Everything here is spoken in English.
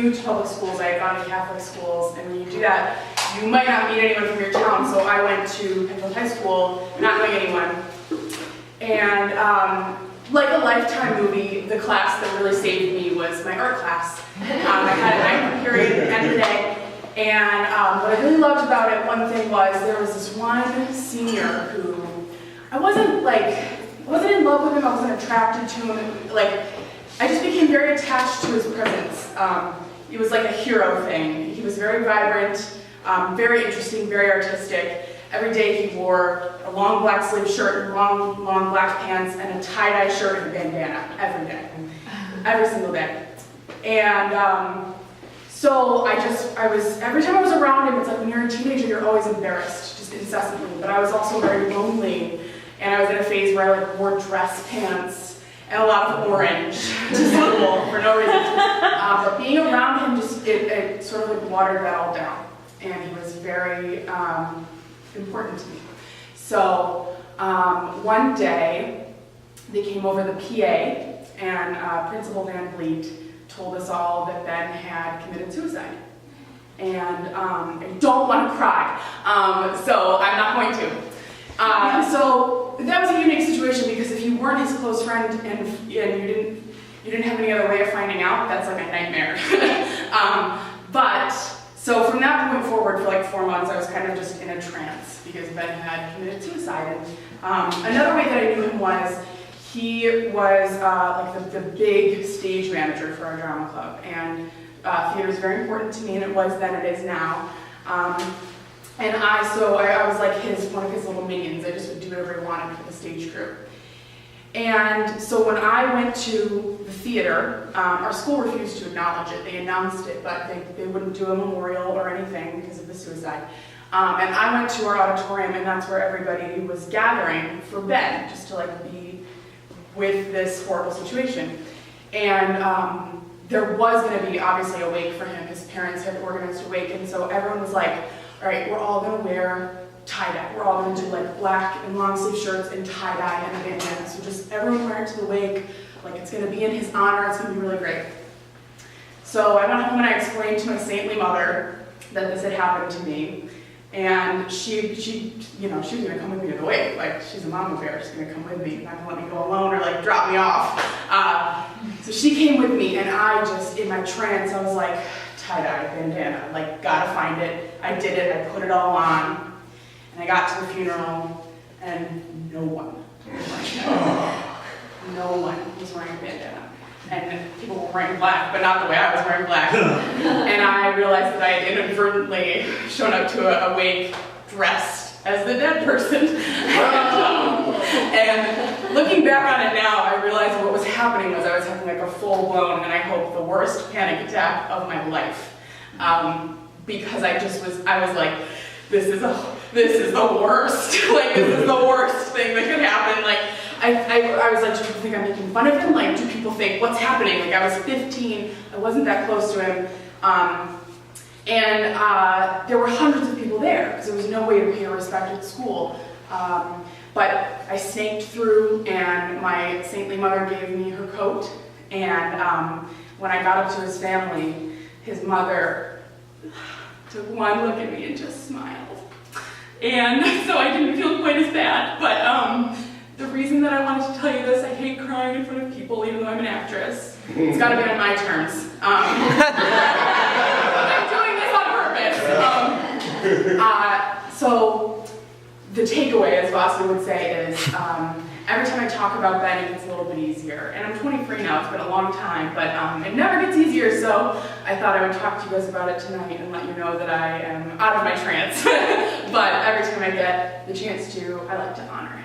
new to public schools. I had gone to Catholic schools, and when you do that, you might not meet anyone from your town. So I went to Penfield High School, not knowing anyone. And like a Lifetime movie, the class that really saved me was my art class. I had a 9th period at the end of the day. And what I really loved about it, one thing was there was this one senior who I wasn't in love with him, I wasn't attracted to him. Like, I just became very attached to his presence. It was like a hero thing. He was very vibrant, very interesting, very artistic. Every day he wore a long black sleeve shirt and long black pants and a tie-dye shirt and a bandana every day, every single day. And so every time I was around him, it's like when you're a teenager, you're always embarrassed, just incessantly. But I was also very lonely, and I was in a phase where I wore dress pants and a lot of orange to school for no reason. But being around him, it sort of watered that all down, and he was very important to me. So one day, they came over the PA, and Principal Van Vliet told us all that Ben had committed suicide. And I don't want to cry, so I'm not going to. So that was a unique situation because if you weren't his close friend and you didn't have any other way of finding out, that's like a nightmare. So from that point forward, for like 4 months, I was kind of just in a trance because Ben had committed suicide. And another way that I knew him was he was like the big stage manager for our drama club, and theater is very important to me, and it was then, it is now. And I was like one of his little minions. I just would do whatever he wanted for the stage crew. And so when I went to the theater, our school refused to acknowledge it. They announced it, but they wouldn't do a memorial or anything because of the suicide. And I went to our auditorium, and that's where everybody was gathering for Ben, just to like be with this horrible situation. And there was going to be obviously a wake for him. His parents had organized a wake, and so everyone was like, all right, we're all going to wear tie-dye. We're all going to do like black and long sleeve shirts and tie-dye and a bandana. So just everyone wear it to the wake, like it's going to be in his honor. It's going to be really great. So I went home and I explained to my saintly mother that this had happened to me. And she was going to come with me to the wake. Like, she's a mama bear. She's going to come with me, not going to let me go alone or like drop me off. So she came with me, and I just, in my trance, I was like, tie-dye, bandana, like, gotta find it. I did it, I put it all on, and I got to the funeral, and no one was wearing a bandana. And people were wearing black, but not the way I was wearing black. And I realized that I had inadvertently shown up to a wake dressed as the dead person. And looking back on it now, I realized what was happening was I was having like a full-blown, and I hope the worst panic attack of my life. Because I was like, this is the worst. Like, this is the worst thing that could happen. Like, I was like, do people think I'm making fun of him? Like, do people think, what's happening? Like, I was 15, I wasn't that close to him. And there were hundreds of people there, because there was no way to pay respect at school. But I snaked through, and my saintly mother gave me her coat. And when I got up to his family, his mother took one look at me and just smiled. And so I didn't feel quite as bad. But the reason that I wanted to tell you this, I hate crying in front of people, even though I'm an actress. It's got to be on my terms. I'm doing this on purpose. So the takeaway, as Vossi would say, is every time I talk about Ben, it gets a little bit easier. And I'm 23 now, it's been a long time, but it never gets easier, so I thought I would talk to you guys about it tonight and let you know that I am out of my trance. But every time I get the chance to, I like to honor